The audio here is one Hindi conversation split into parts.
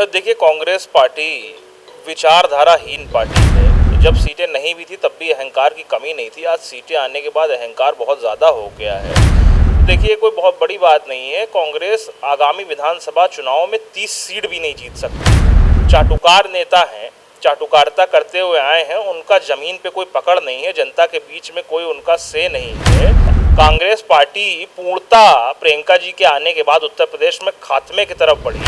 देखिए, कांग्रेस पार्टी विचारधाराहीन पार्टी है। जब सीटें नहीं भी थी तब भी अहंकार की कमी नहीं थी। आज सीटें आने के बाद अहंकार बहुत ज़्यादा हो गया है। देखिए, कोई बहुत बड़ी बात नहीं है। कांग्रेस आगामी विधानसभा चुनाव में 30 सीट भी नहीं जीत सकती। चाटुकार नेता हैं, चाटुकारिता करते हुए आए हैं। उनका ज़मीन पे कोई पकड़ नहीं है, जनता के बीच में कोई उनका से नहीं है। कांग्रेस पार्टी पूर्णतः प्रियंका जी के आने के बाद उत्तर प्रदेश में खात्मे की तरफ बढ़ी,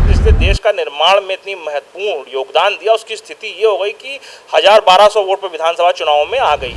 जिसने देश का निर्माण में इतनी महत्वपूर्ण योगदान दिया। उसकी स्थिति ये हो गई कि 1200 वोट पर विधानसभा चुनाव में आ गई।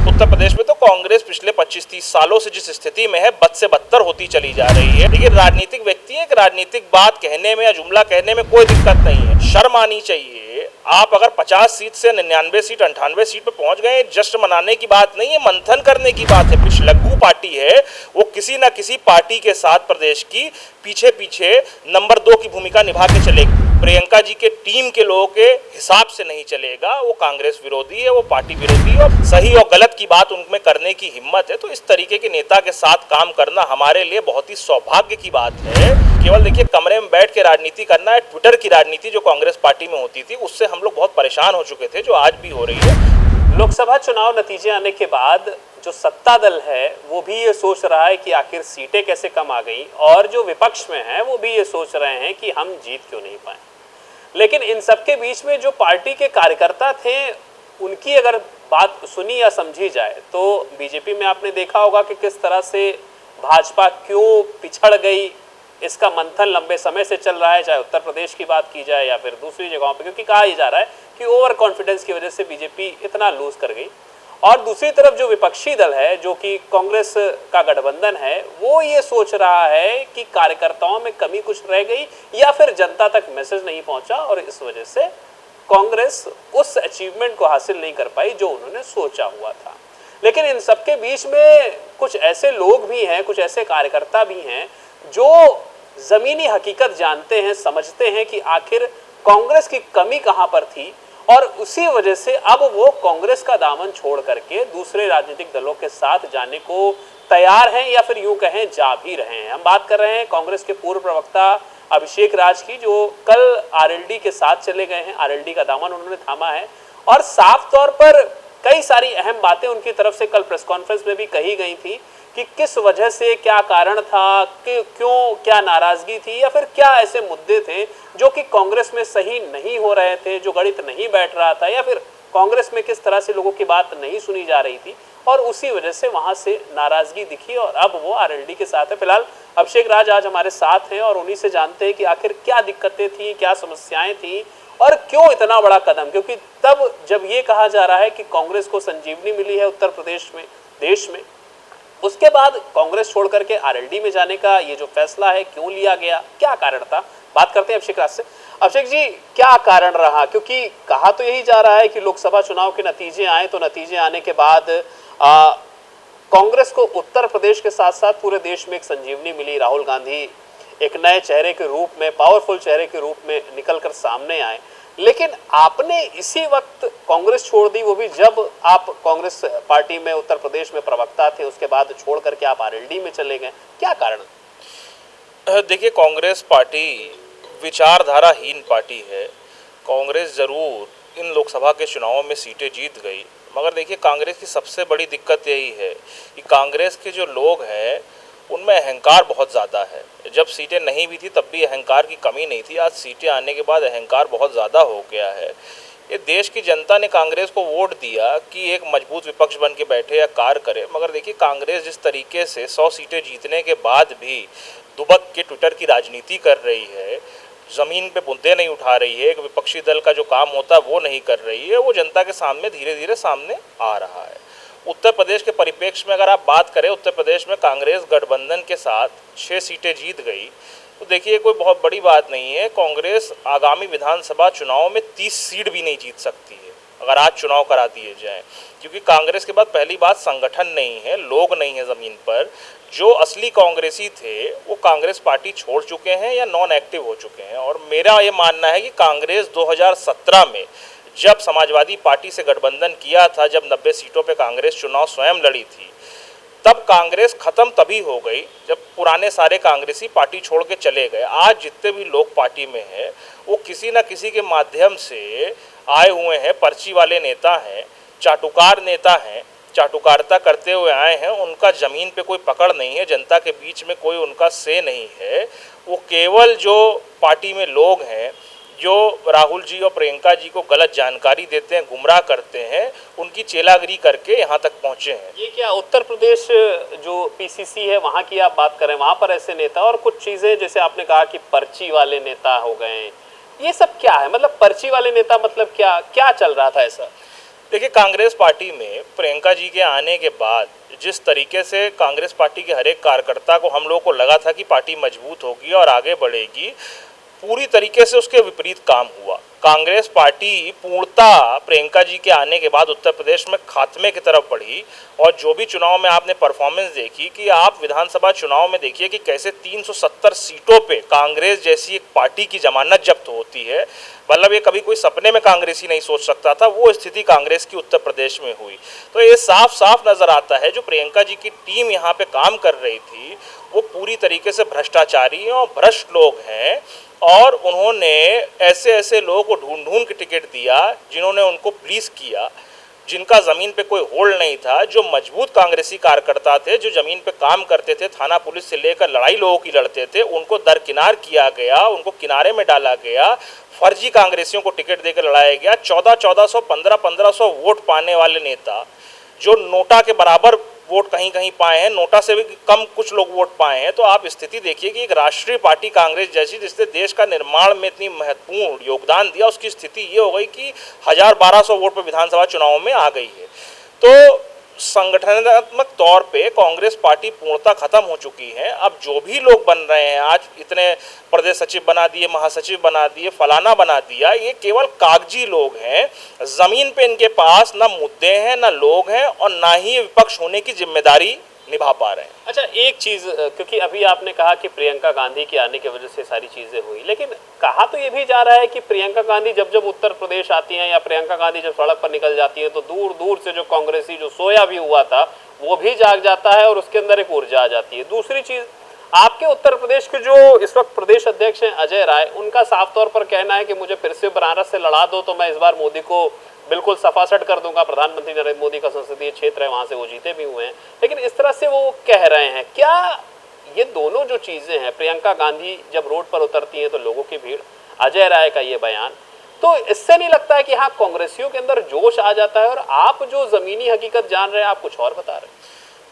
उत्तर प्रदेश में तो कांग्रेस पिछले 25-30 सालों से जिस स्थिति में है, बद से बदतर होती चली जा रही है। लेकिन राजनीतिक व्यक्ति है कि राजनीतिक बात कहने में या जुमला कहने में कोई दिक्कत नहीं है, शर्म आनी चाहिए। आप अगर 50 सीट से 99 सीट 98 सीट पे पहुंच गए, जश्न मनाने की बात नहीं है, मंथन करने की बात है। पिछलग्गू पार्टी है, वो किसी ना किसी पार्टी के साथ प्रदेश की पीछे पीछे नंबर 2 की भूमिका निभा के चलेगी। प्रियंका जी के टीम के लोगों के हिसाब से नहीं चलेगा। वो कांग्रेस विरोधी है, वो पार्टी विरोधी है, और सही और गलत की बात उनमें करने की हिम्मत है। तो इस तरीके के नेता के साथ काम करना हमारे लिए बहुत ही सौभाग्य की बात है। केवल देखिए, कमरे में बैठ के राजनीति करना है। ट्विटर की राजनीति जो कांग्रेस पार्टी में होती थी, उससे हम लोग बहुत परेशान हो चुके थे, जो आज भी हो रही है। लोकसभा चुनाव नतीजे आने के बाद जो सत्ता दल है वो भी ये सोच रहा है कि आखिर सीटें कैसे कम आ गई, और जो विपक्ष में है वो भी ये सोच रहे हैं कि हम जीत क्यों नहीं पाए। लेकिन इन सबके बीच में जो पार्टी के कार्यकर्ता थे, उनकी अगर बात सुनी या समझी जाए तो बीजेपी में आपने देखा होगा कि किस तरह से भाजपा क्यों पिछड़ गई, इसका मंथन लंबे समय से चल रहा है। चाहे उत्तर प्रदेश की बात की जाए या फिर दूसरी जगहों पे, क्योंकि कहा ही जा रहा है कि ओवर कॉन्फिडेंस की वजह से बीजेपी इतना लूज कर गई। और दूसरी तरफ जो विपक्षी दल है, जो कि कांग्रेस का गठबंधन है, वो ये सोच रहा है कि कार्यकर्ताओं में कमी कुछ रह गई या फिर जनता तक मैसेज नहीं पहुंचा, और इस वजह से कांग्रेस उस अचीवमेंट को हासिल नहीं कर पाई जो उन्होंने सोचा हुआ था। लेकिन इन सबके बीच में कुछ ऐसे लोग भी हैं, कुछ ऐसे कार्यकर्ता भी हैं जो जमीनी हकीकत जानते हैं, समझते हैं कि आखिर कांग्रेस की कमी कहां पर थी, और उसी वजह से अब वो कांग्रेस का दामन छोड़ करके दूसरे राजनीतिक दलों के साथ जाने को तैयार हैं, या फिर यूं कहें जा भी रहे हैं। हम बात कर रहे हैं कांग्रेस के पूर्व प्रवक्ता अभिषेक राज की, जो कल आरएलडी के साथ चले गए हैं। आरएलडी का दामन उन्होंने थामा है, और साफ तौर पर कई सारी अहम बातें उनकी तरफ से कल प्रेस कॉन्फ्रेंस में भी कही गई थी कि किस वजह से, क्या कारण था, कि क्यों, क्या नाराजगी थी, या फिर क्या ऐसे मुद्दे थे जो कि कांग्रेस में सही नहीं हो रहे थे, जो गणित नहीं बैठ रहा था, या फिर कांग्रेस में किस तरह से लोगों की बात नहीं सुनी जा रही थी, और उसी वजह से वहां से नाराजगी दिखी, और अब वो आरएलडी के साथ है। फिलहाल अभिषेक राज आज हमारे साथ हैं और उन्हीं से जानते हैं कि आखिर क्या दिक्कतें थी, क्या समस्याएं थी, और क्यों इतना बड़ा कदम। क्योंकि तब जब ये कहा जा रहा है कि कांग्रेस को संजीवनी मिली है उत्तर प्रदेश में, देश में, उसके बाद कांग्रेस छोड़ करके आरएलडी में जाने का ये जो फैसला है, क्यों लिया गया, क्या कारण था, बात करते हैं अभिषेक राज से। अभिषेक जी, क्या कारण रहा? क्योंकि कहा तो यही जा रहा है कि लोकसभा चुनाव के नतीजे आए, तो नतीजे आने के बाद कांग्रेस को उत्तर प्रदेश के साथ साथ पूरे देश में एक संजीवनी मिली। राहुल गांधी एक नए चेहरे के रूप में, पावरफुल चेहरे के रूप में निकलकर सामने आए। लेकिन आपने इसी वक्त कांग्रेस छोड़ दी, वो भी जब आप कांग्रेस पार्टी में उत्तर प्रदेश में प्रवक्ता थे, उसके बाद छोड़ करके आप आरएलडी में चले गए, क्या कारण? देखिए, कांग्रेस पार्टी विचारधाराहीन पार्टी है। कांग्रेस जरूर इन लोकसभा के चुनावों में सीटें जीत गई, मगर देखिए, कांग्रेस की सबसे बड़ी दिक्कत यही है कि कांग्रेस के जो लोग हैं उनमें अहंकार बहुत ज़्यादा है। जब सीटें नहीं भी थी तब भी अहंकार की कमी नहीं थी। आज सीटें आने के बाद अहंकार बहुत ज़्यादा हो गया है। ये देश की जनता ने कांग्रेस को वोट दिया कि एक मजबूत विपक्ष बन के बैठे या कार्य करे, मगर देखिए, कांग्रेस जिस तरीके से 100 सीटें जीतने के बाद भी दुबक के ट्विटर की राजनीति कर रही है, ज़मीन पे मुद्दे नहीं उठा रही है, एक विपक्षी दल का जो काम होता है वो नहीं कर रही है, वो जनता के सामने धीरे धीरे सामने आ रहा है। उत्तर प्रदेश के परिप्रेक्ष्य में अगर आप बात करें, उत्तर प्रदेश में कांग्रेस गठबंधन के साथ 6 सीटें जीत गई, तो देखिए, कोई बहुत बड़ी बात नहीं है। कांग्रेस आगामी विधानसभा चुनाव में 30 सीट भी नहीं जीत सकती है अगर आज चुनाव करा दिए जाएं, क्योंकि कांग्रेस के बाद पहली बात संगठन नहीं है, लोग नहीं है ज़मीन पर। जो असली कांग्रेसी थे वो कांग्रेस पार्टी छोड़ चुके हैं या नॉन एक्टिव हो चुके हैं। और मेरा ये मानना है कि कांग्रेस 2017 में जब समाजवादी पार्टी से गठबंधन किया था, जब 90 सीटों पे कांग्रेस चुनाव स्वयं लड़ी थी, तब कांग्रेस खत्म तभी हो गई जब पुराने सारे कांग्रेसी पार्टी छोड़ के चले गए। आज जितने भी लोग पार्टी में हैं वो किसी न किसी के माध्यम से आए हुए हैं, पर्ची वाले नेता हैं, चाटुकार नेता हैं, चाटुकारिता करते हुए आए हैं। उनका ज़मीन पे कोई पकड़ नहीं है, जनता के बीच में कोई उनका से नहीं है। वो केवल जो पार्टी में लोग हैं जो राहुल जी और प्रियंका जी को गलत जानकारी देते हैं, गुमराह करते हैं, उनकी चेलागिरी करके यहाँ तक पहुँचे हैं। ये क्या उत्तर प्रदेश जो पीसीसी है वहाँ की आप बात करें, वहाँ पर ऐसे नेता और कुछ चीज़ें जैसे आपने कहा कि पर्ची वाले नेता हो गए, ये सब क्या है? मतलब पर्ची वाले नेता मतलब क्या क्या चल रहा था ऐसा? देखिए, कांग्रेस पार्टी में प्रियंका जी के आने के बाद जिस तरीके से कांग्रेस पार्टी के हर एक कार्यकर्ता को हम लोगों को लगा था कि पार्टी मजबूत होगी और आगे बढ़ेगी, पूरी तरीके से उसके विपरीत काम हुआ। कांग्रेस पार्टी पूर्णतः प्रियंका जी के आने के बाद उत्तर प्रदेश में खात्मे की तरफ बढ़ी। और जो भी चुनाव में आपने परफॉर्मेंस देखी कि आप विधानसभा चुनाव में देखिए कि कैसे 370 सीटों पे कांग्रेस जैसी एक पार्टी की जमानत जब्त होती है। मतलब ये कभी कोई सपने में कांग्रेसी नहीं सोच सकता था, वो स्थिति कांग्रेस की उत्तर प्रदेश में हुई। तो ये साफ साफ नज़र आता है जो प्रियंका जी की टीम यहाँ पे काम कर रही थी वो पूरी तरीके से भ्रष्टाचारी और भ्रष्ट लोग हैं। और उन्होंने ऐसे ऐसे लोगों को ढूंढ ढूंढ के टिकट दिया जिन्होंने उनको प्लीज किया, जिनका ज़मीन पे कोई होल्ड नहीं था, जो मजबूत कांग्रेसी कार्यकर्ता थे, जो ज़मीन पे काम करते थे, थाना पुलिस से लेकर लड़ाई लोगों की लड़ते थे, उनको दरकिनार किया गया, उनको किनारे में डाला गया। फर्जी कांग्रेसियों को टिकट देकर लड़ाया गया। 1400 1500 वोट पाने वाले नेता जो नोटा के बराबर वोट कहीं कहीं पाए हैं, नोटा से भी कम कुछ लोग वोट पाए हैं। तो आप स्थिति देखिए कि एक राष्ट्रीय पार्टी कांग्रेस जैसी जिसने देश का निर्माण में इतनी महत्वपूर्ण योगदान दिया, उसकी स्थिति ये हो गई कि 1200 वोट पर विधानसभा चुनाव में आ गई है। तो संगठनात्मक तौर पे कांग्रेस पार्टी पूर्णतः खत्म हो चुकी है। अब जो भी लोग बन रहे हैं, आज इतने प्रदेश सचिव बना दिए, महासचिव बना दिए, फलाना बना दिया, ये केवल कागजी लोग हैं। जमीन पे इनके पास ना मुद्दे हैं, ना लोग हैं, और ना ही ये विपक्ष होने की जिम्मेदारी निभा पा रहे हैं। अच्छा, एक चीज़, क्योंकि अभी आपने कहा कि प्रियंका गांधी के आने की वजह से सारी चीज़ें हुई, लेकिन कहा तो ये भी जा रहा है कि प्रियंका गांधी जब जब उत्तर प्रदेश आती हैं या प्रियंका गांधी जब सड़क पर निकल जाती हैं तो दूर दूर से जो कांग्रेसी जो सोया भी हुआ था वो भी जाग जाता है और उसके अंदर एक ऊर्जा आ जाती है। दूसरी चीज़, आपके उत्तर प्रदेश के जो इस वक्त प्रदेश अध्यक्ष हैं अजय राय, उनका साफ तौर पर कहना है कि मुझे फिर से बनारस से लड़ा दो तो मैं इस बार मोदी को बिल्कुल सफासट कर दूंगा। प्रधानमंत्री नरेंद्र मोदी का संसदीय क्षेत्र है, वहां से वो जीते भी हुए हैं, लेकिन इस तरह से वो कह रहे हैं। क्या ये दोनों जो चीज़ें हैं, प्रियंका गांधी जब रोड पर उतरती हैं तो लोगों की भीड़, अजय राय का ये बयान, तो इससे नहीं लगता है कि हाँ कांग्रेसियों के अंदर जोश आ जाता है और आप जो ज़मीनी हकीकत जान रहे हैं आप कुछ और बता रहे हैं?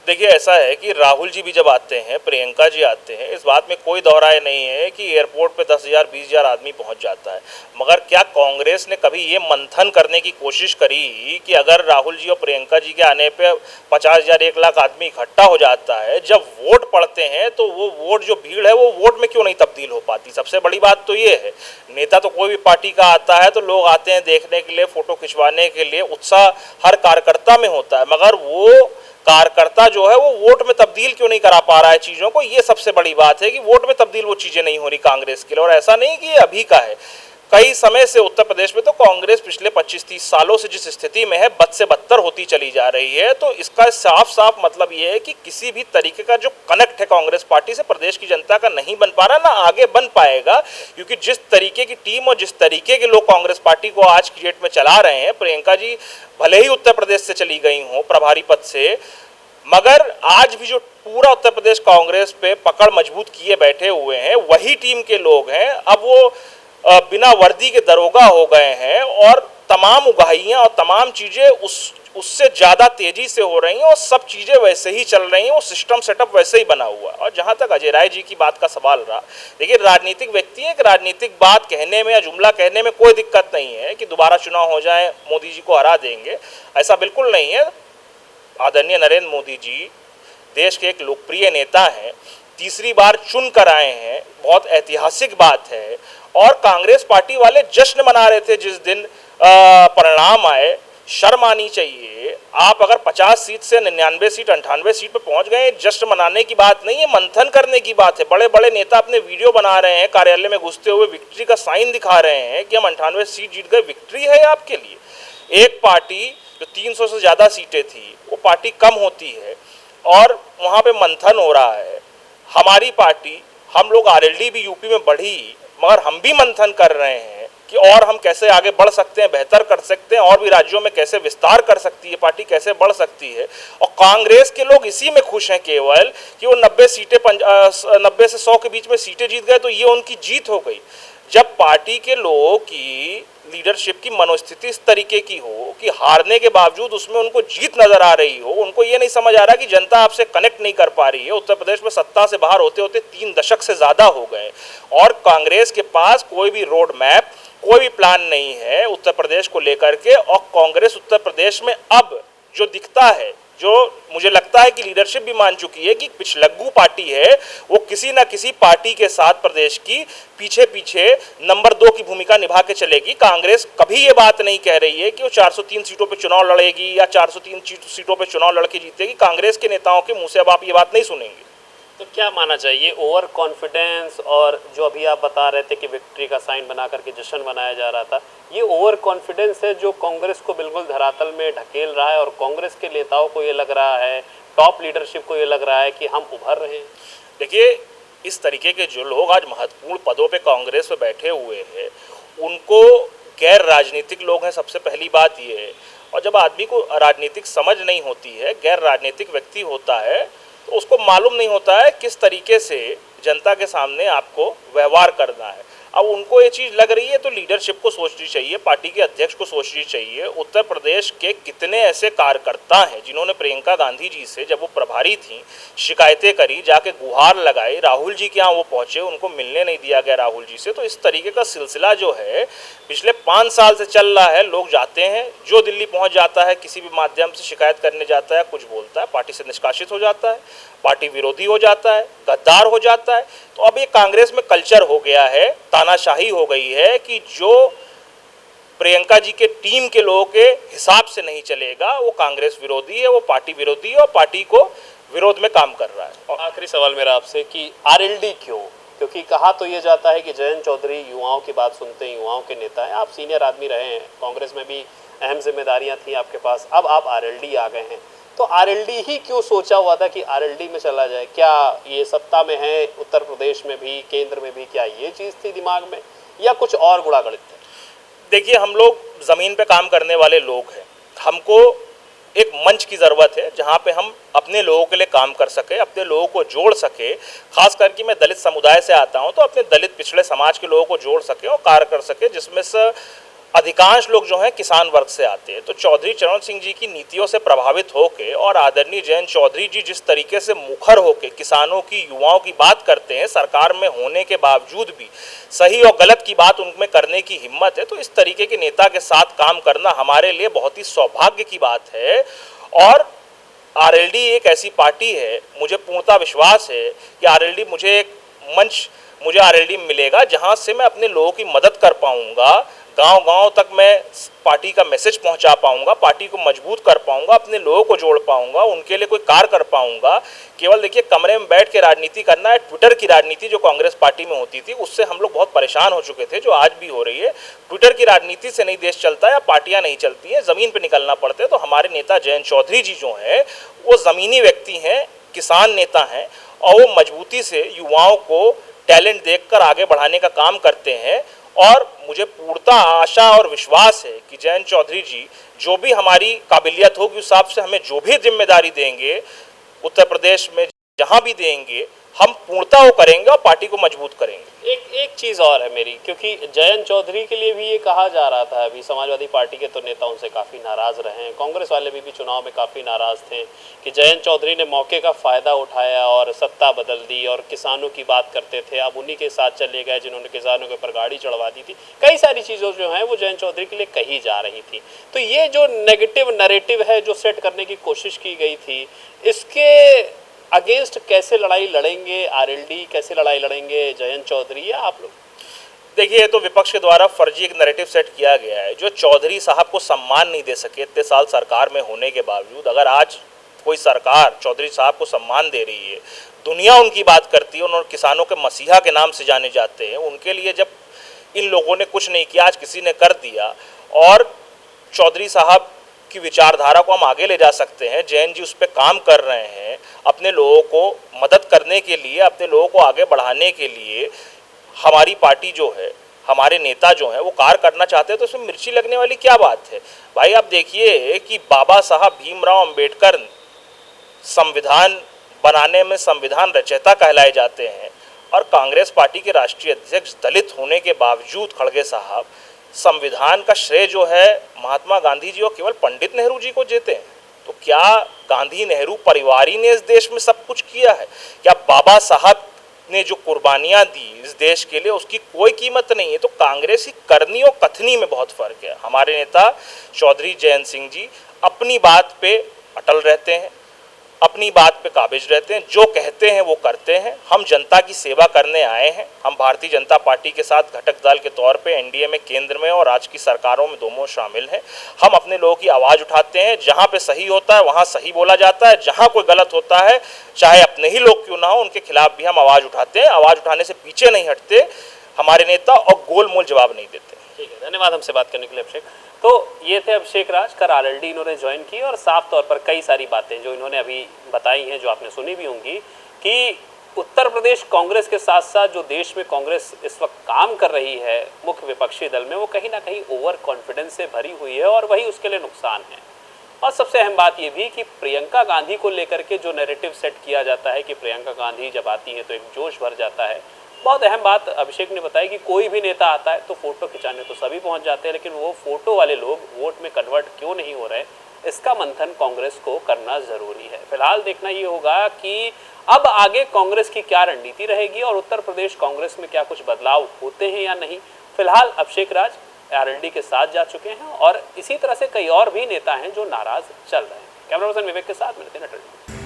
देखिए, ऐसा है कि राहुल जी भी जब आते हैं, प्रियंका जी आते हैं, इस बात में कोई दोहराए नहीं है कि एयरपोर्ट पे 10,000 20,000 आदमी पहुंच जाता है। मगर क्या कांग्रेस ने कभी ये मंथन करने की कोशिश करी कि अगर राहुल जी और प्रियंका जी के आने पे 50,000 1 लाख आदमी इकट्ठा हो जाता है, जब वोट पड़ते हैं तो वो वोट जो भीड़ है वो वोट में क्यों नहीं तब्दील हो पाती? सबसे बड़ी बात तो ये है। नेता तो कोई भी पार्टी का आता है तो लोग आते हैं देखने के लिए, फोटो खिंचवाने के लिए, उत्साह हर कार्यकर्ता में होता है, मगर वो कार्यकर्ता जो है वो वोट में तब्दील क्यों नहीं करा पा रहा है चीज़ों को? ये सबसे बड़ी बात है कि वोट में तब्दील वो चीज़ें नहीं हो रही कांग्रेस के लिए। और ऐसा नहीं कि ये अभी का है, कई समय से उत्तर प्रदेश में तो कांग्रेस पिछले 25-30 सालों से जिस स्थिति में है, बद से बदतर होती चली जा रही है। तो इसका साफ साफ मतलब ये है कि किसी भी तरीके का जो कनेक्ट है कांग्रेस पार्टी से प्रदेश की जनता का नहीं बन पा रहा, ना आगे बन पाएगा। क्योंकि जिस तरीके की टीम और जिस तरीके के लोग कांग्रेस पार्टी को आज की डेट में चला रहे हैं, प्रियंका जी भले ही उत्तर प्रदेश से चली गई हों प्रभारी पद से, मगर आज भी जो पूरा उत्तर प्रदेश कांग्रेस पे पकड़ मजबूत किए बैठे हुए हैं वही टीम के लोग हैं। अब वो बिना वर्दी के दरोगा हो गए हैं और तमाम उगाहियां और तमाम चीज़ें उससे ज़्यादा तेज़ी से हो रही हैं और सब चीज़ें वैसे ही चल रही हैं, वो सिस्टम सेटअप वैसे ही बना हुआ है। और जहाँ तक अजय राय जी की बात का सवाल रहा, देखिए राजनीतिक व्यक्ति है कि राजनीतिक बात कहने में या जुमला कहने में कोई दिक्कत नहीं है कि दोबारा चुनाव हो जाए मोदी जी को हरा देंगे, ऐसा बिल्कुल नहीं है। आदरणीय नरेंद्र मोदी जी देश के एक लोकप्रिय नेता हैं, तीसरी बार चुन कर आए हैं, बहुत ऐतिहासिक बात है। और कांग्रेस पार्टी वाले जश्न मना रहे थे जिस दिन परिणाम आए, शर्म आनी चाहिए। आप अगर 50 सीट से 99 सीट 98 सीट पे पहुंच गए, जश्न मनाने की बात नहीं है, मंथन करने की बात है। बड़े बड़े नेता अपने वीडियो बना रहे हैं, कार्यालय में घुसते हुए विक्ट्री का साइन दिखा रहे हैं कि हम 98 सीट जीत गए। विक्ट्री है आपके लिए? एक पार्टी जो 300 से ज़्यादा सीटें थी वो पार्टी कम होती है और वहाँ पे मंथन हो रहा है। हमारी पार्टी, हम लोग आरएलडी भी यूपी में बढ़ी, मगर हम भी मंथन कर रहे हैं कि और हम कैसे आगे बढ़ सकते हैं, बेहतर कर सकते हैं, और भी राज्यों में कैसे विस्तार कर सकती है पार्टी, कैसे बढ़ सकती है। और कांग्रेस के लोग इसी में खुश हैं केवल कि वो 90 सीटें 90 से 100 के बीच में सीटें जीत गए तो ये उनकी जीत हो गई। जब पार्टी के लोगों की लीडरशिप की मनोस्थिति इस तरीके की हो कि हारने के बावजूद उसमें उनको जीत नजर आ रही हो, उनको ये नहीं समझ आ रहा कि जनता आपसे कनेक्ट नहीं कर पा रही है। उत्तर प्रदेश में सत्ता से बाहर होते होते 3 दशक से ज़्यादा हो गए और कांग्रेस के पास कोई भी रोड मैप, कोई भी प्लान नहीं है उत्तर प्रदेश को लेकर के। और कांग्रेस उत्तर प्रदेश में अब जो दिखता है, जो मुझे लगता है कि लीडरशिप भी मान चुकी है कि पिछलग्गू पार्टी है, वो किसी ना किसी पार्टी के साथ प्रदेश की पीछे पीछे नंबर 2 की भूमिका निभा के चलेगी। कांग्रेस कभी ये बात नहीं कह रही है कि वो 403 सीटों पे चुनाव लड़ेगी या 403 सीटों पे चुनाव लड़के जीतेगी। कांग्रेस के नेताओं के मुंह से अब आप ये बात नहीं सुनेंगे। तो क्या माना चाहिए, ओवर कॉन्फिडेंस और जो अभी आप बता रहे थे कि विक्ट्री का साइन बना करके जश्न मनाया जा रहा था, ये ओवर कॉन्फिडेंस है जो कांग्रेस को बिल्कुल धरातल में ढकेल रहा है और कांग्रेस के नेताओं को ये लग रहा है, टॉप लीडरशिप को ये लग रहा है कि हम उभर रहे हैं? देखिए, इस तरीके के जो लोग आज महत्वपूर्ण पदों पे कांग्रेस में बैठे हुए हैं, उनको गैर राजनीतिक लोग हैं, सबसे पहली बात ये है। और जब आदमी को राजनीतिक समझ नहीं होती है, गैर राजनीतिक व्यक्ति होता है, तो उसको मालूम नहीं होता है किस तरीके से जनता के सामने आपको व्यवहार करना है। अब उनको ये चीज़ लग रही है तो लीडरशिप को सोचनी चाहिए, पार्टी के अध्यक्ष को सोचनी चाहिए। उत्तर प्रदेश के कितने ऐसे कार्यकर्ता हैं जिन्होंने प्रियंका गांधी जी से, जब वो प्रभारी थी, शिकायतें करी, जाके गुहार लगाई, राहुल जी के यहाँ वो पहुँचे, उनको मिलने नहीं दिया गया राहुल जी से। तो इस तरीके का सिलसिला जो है पिछले 5 साल से चल रहा है। लोग जाते हैं, जो दिल्ली पहुँच जाता है किसी भी माध्यम से शिकायत करने जाता है, कुछ बोलता है, पार्टी से निष्कासित हो जाता है, पार्टी विरोधी हो जाता है, गद्दार हो जाता है। तो अब ये कांग्रेस में कल्चर हो गया है, तानाशाही हो गई है कि जो प्रियंका जी के टीम के लोगों के हिसाब से नहीं चलेगा, वो कांग्रेस विरोधी है, वो पार्टी विरोधी है और पार्टी को विरोध में काम कर रहा है। और आखिरी सवाल मेरा आपसे कि आरएलडी क्यों? क्योंकि कहा तो ये जाता है कि जयंत चौधरी युवाओं की बात सुनते हैं, युवाओं के नेता हैं, आप सीनियर आदमी रहे हैं, कांग्रेस में भी अहम जिम्मेदारियां थी आपके पास, अब आप आरएलडी आ गए हैं, तो आरएलडी ही क्यों सोचा हुआ था कि आरएलडी में चला जाए? क्या ये सत्ता में है उत्तर प्रदेश में भी, केंद्र में भी, क्या ये चीज़ थी दिमाग में या कुछ और गुणागणित थे? देखिए, हम लोग ज़मीन पे काम करने वाले लोग हैं, हमको एक मंच की ज़रूरत है जहाँ पे हम अपने लोगों के लिए काम कर सके, अपने लोगों को जोड़ सके। खास करके मैं दलित समुदाय से आता हूँ, तो अपने दलित पिछड़े समाज के लोगों को जोड़ सके और कार्य कर सके, जिसमें से अधिकांश लोग जो हैं किसान वर्ग से आते हैं। तो चौधरी चरण सिंह जी की नीतियों से प्रभावित होकर और आदरणीय जयंत चौधरी जी जिस तरीके से मुखर होकर किसानों की, युवाओं की बात करते हैं, सरकार में होने के बावजूद भी सही और गलत की बात उनमें करने की हिम्मत है, तो इस तरीके के नेता के साथ काम करना हमारे लिए बहुत ही सौभाग्य की बात है। और आरएलडी एक ऐसी पार्टी है, मुझे पूर्णतः विश्वास है कि आरएलडी मुझे एक मंच, मुझे आरएलडी मिलेगा जहां से मैं अपने लोगों की मदद कर पाऊंगा, गांव-गांव तक मैं पार्टी का मैसेज पहुंचा पाऊंगा, पार्टी को मजबूत कर पाऊंगा, अपने लोगों को जोड़ पाऊंगा, उनके लिए कोई कार्य कर पाऊंगा। केवल देखिए, कमरे में बैठ के राजनीति करना है, ट्विटर की राजनीति जो कांग्रेस पार्टी में होती थी उससे हम लोग बहुत परेशान हो चुके थे, जो आज भी हो रही है। ट्विटर की राजनीति से नहीं देश चलता है या पार्टियां नहीं चलती हैं, ज़मीन पर निकलना पड़ता है। तो हमारे नेता जयंत चौधरी जी जो हैं वो ज़मीनी व्यक्ति हैं, किसान नेता हैं और वो मजबूती से युवाओं को टैलेंट देखकर आगे बढ़ाने का काम करते हैं। और मुझे पूर्णतः आशा और विश्वास है कि जयंत चौधरी जी जो भी हमारी काबिलियत होगी उस हिसाब से हमें जो भी जिम्मेदारी देंगे उत्तर प्रदेश में, जहां भी देंगे, हम पूर्णतः वो करेंगे और पार्टी को मजबूत करेंगे। एक चीज़ और है मेरी, क्योंकि जयंत चौधरी के लिए भी ये कहा जा रहा था, अभी समाजवादी पार्टी के तो नेता उनसे काफ़ी नाराज़ रहे हैं, कांग्रेस वाले भी चुनाव में काफ़ी नाराज़ थे कि जयंत चौधरी ने मौके का फ़ायदा उठाया और सत्ता बदल दी और किसानों की बात करते थे, अब उन्हीं के साथ चले गए जिन्होंने किसानों के ऊपर गाड़ी चढ़वा दी थी। कई सारी चीज़ों जो हैं वो जयंत चौधरी के लिए कही जा रही थी। तो ये जो नेगेटिव नैरेटिव है जो सेट करने की कोशिश की गई थी, इसके अगेंस्ट कैसे लड़ाई लड़ेंगे आरएलडी, कैसे लड़ाई लड़ेंगे जयंत चौधरी या आप लोग? देखिए, ये तो विपक्ष के द्वारा फर्जी एक नैरेटिव सेट किया गया है। जो चौधरी साहब को सम्मान नहीं दे सके इतने साल सरकार में होने के बावजूद, अगर आज कोई सरकार चौधरी साहब को सम्मान दे रही है, दुनिया उनकी बात करती है, उन्होंने किसानों के मसीहा के नाम से जाने जाते हैं, उनके लिए जब इन लोगों ने कुछ नहीं किया, आज किसी ने कर दिया। और चौधरी साहब की विचारधारा को हम आगे ले जा सकते हैं। जैन जी उस पर काम कर रहे हैं, अपने लोगों को मदद करने के लिए, अपने लोगों को आगे बढ़ाने के लिए हमारी पार्टी जो है, हमारे नेता जो हैं वो कार्य करना चाहते हैं, तो उसमें मिर्ची लगने वाली क्या बात है भाई। आप देखिए कि बाबा साहब भीमराव अंबेडकर संविधान बनाने में संविधान रचयिता कहलाए जाते हैं, और कांग्रेस पार्टी के राष्ट्रीय अध्यक्ष दलित होने के बावजूद खड़गे साहब संविधान का श्रेय जो है महात्मा गांधी जी और केवल पंडित नेहरू जी को देते हैं। तो क्या गांधी नेहरू परिवार ही ने इस देश में सब कुछ किया है? क्या बाबा साहब ने जो कुर्बानियां दी इस देश के लिए उसकी कोई कीमत नहीं है? तो कांग्रेस की करनी और कथनी में बहुत फर्क है। हमारे नेता चौधरी जयंत सिंह जी अपनी बात पे अटल रहते हैं, अपनी बात पे काबिज रहते हैं, जो कहते हैं वो करते हैं। हम जनता की सेवा करने आए हैं। हम भारतीय जनता पार्टी के साथ घटक दल के तौर पे एनडीए में केंद्र में और आज की सरकारों में दोनों शामिल हैं। हम अपने लोगों की आवाज़ उठाते हैं, जहाँ पे सही होता है वहाँ सही बोला जाता है, जहाँ कोई गलत होता है चाहे अपने ही लोग क्यों ना हो उनके खिलाफ भी हम आवाज़ उठाते हैं। आवाज़ उठाने से पीछे नहीं हटते हमारे नेता और गोल मोल जवाब नहीं देते। ठीक है, धन्यवाद हमसे बात करने के लिए अभिषेक। तो ये थे अभिषेक राज, कल आरएलडी इन्होंने ज्वाइन की और साफ तौर पर कई सारी बातें जो इन्होंने अभी बताई हैं, जो आपने सुनी भी होंगी, कि उत्तर प्रदेश कांग्रेस के साथ साथ जो देश में कांग्रेस इस वक्त काम कर रही है मुख्य विपक्षी दल में, वो कहीं ना कहीं ओवर कॉन्फिडेंस से भरी हुई है और वही उसके लिए नुकसान है। और सबसे अहम बात ये भी कि प्रियंका गांधी को लेकर के जो नैरेटिव सेट किया जाता है कि प्रियंका गांधी जब आती है तो एक जोश भर जाता है। बहुत अहम बात अभिषेक ने बताई कि कोई भी नेता आता है तो फोटो खिंचाने तो सभी पहुंच जाते हैं, लेकिन वो फोटो वाले लोग वोट में कन्वर्ट क्यों नहीं हो रहे, इसका मंथन कांग्रेस को करना जरूरी है। फिलहाल देखना ये होगा कि अब आगे कांग्रेस की क्या रणनीति रहेगी और उत्तर प्रदेश कांग्रेस में क्या कुछ बदलाव होते हैं या नहीं। फिलहाल अभिषेक राज आरएलडी के साथ जा चुके हैं और इसी तरह से कई और भी नेता हैं जो नाराज चल रहे हैं। कैमरा पर्सन विवेक के साथ मिलते हैं।